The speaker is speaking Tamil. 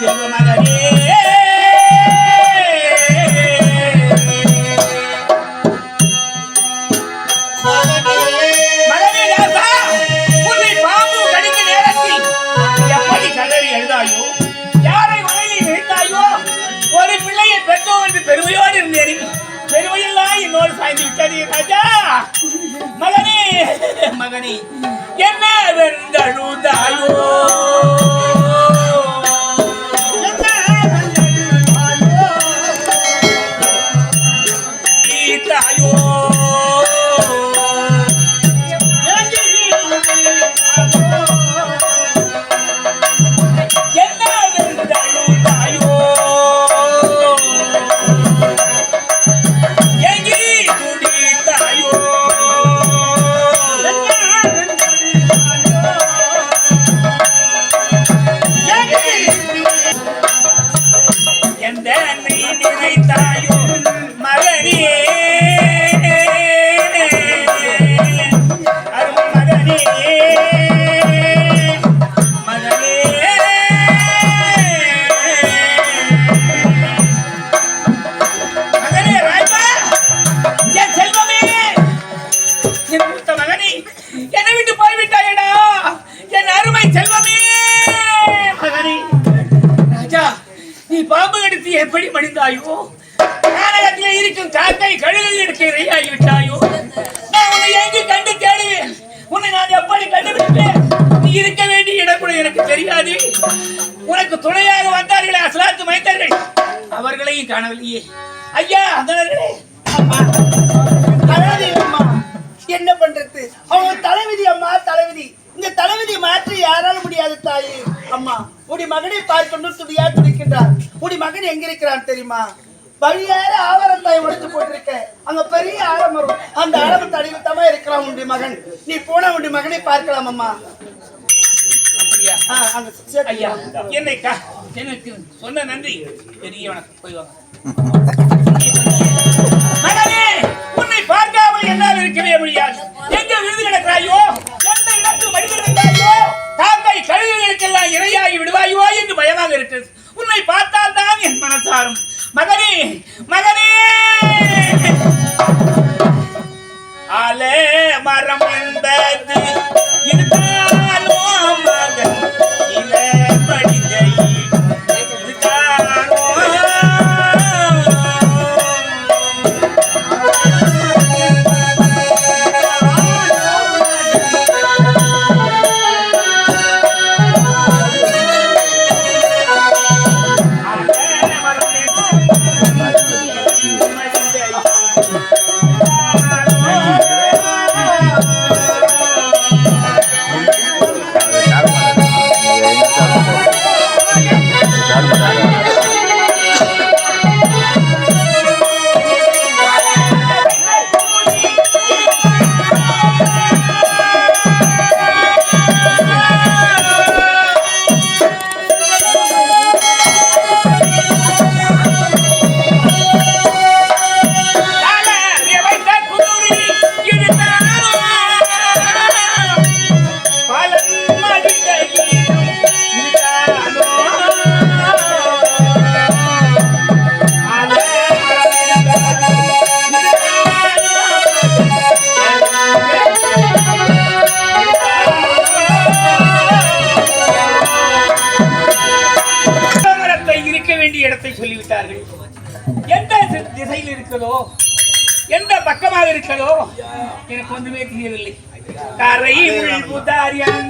செல்வ மகனே பெருமையோடு இருந்தேன் பெருமையெல்லாம் என்னோடு சாய்ந்து விட்டது ராஜா மகனே மகனே என்ன வெந்தழுதாயோ எப்படி மடிந்தாயோ நாடகத்தில் இருக்கும் காக்கை கழுதில் எடுக்க இரையாகிவிட்டாயோ நான் உன்னை எங்கு கண்டு தேடுவேன் உன்னை நான் எப்படி கண்டுபிடிப்பேன் நீ இருக்க வேண்டிய இடம் கூட எனக்கு தெரியாது உனக்கு துணையாக வந்தார்களே அஸ்லாத்து மைந்தர்கள் அவர்களையும் காணவில்லையே ஐயா அதனர்களே என்ன பண்றது அவங்க தலைவிதி அம்மா தலைவிதி இந்த தலைவிதி மாற்றி யாரால முடியாது தாயே அம்மா உடி மகனை பார்க்கொண்டு துடியா துடிக்கின்றார் உடி மகன் எங்க இருக்கிறான் தெரியுமா வழியார ஆவரத்தாய் உடைத்து போட்டிருக்க அங்க பெரிய ஆலமரம் அந்த ஆலமரத்து அடியில் தான் இருக்கிறான் உண்டி மகன் நீ போன உண்டி மகனை பார்க்கலாம் அம்மா அப்படியா ஐயா என்னைக்கா எனக்கு சொன்ன நன்றி பெரிய வணக்கம் போய் வாங்க மகனே உன்னை பார்க்காமல் என்னால் இருக்கவே முடியாது எங்க விருது கிடக்கிறாயோ எந்த இடத்து மனிதர்களாயோ தாக்கை கழுகுகளுக்கெல்லாம் இரையாகி விடுவாயோ என்று பயமாக இருக்கிறது உன்னை பார்த்தால் தான் என் மனசாரும் மகனே மகனே ஆலே மரம் என்பது இருந்தாலோ மகன் இல படிதை இருந்தாலோ எந்த பக்கமாக இருக்கிறதோ எனக்கு ஒன்றுமே தெரியவில்லை கரை புதாரியான்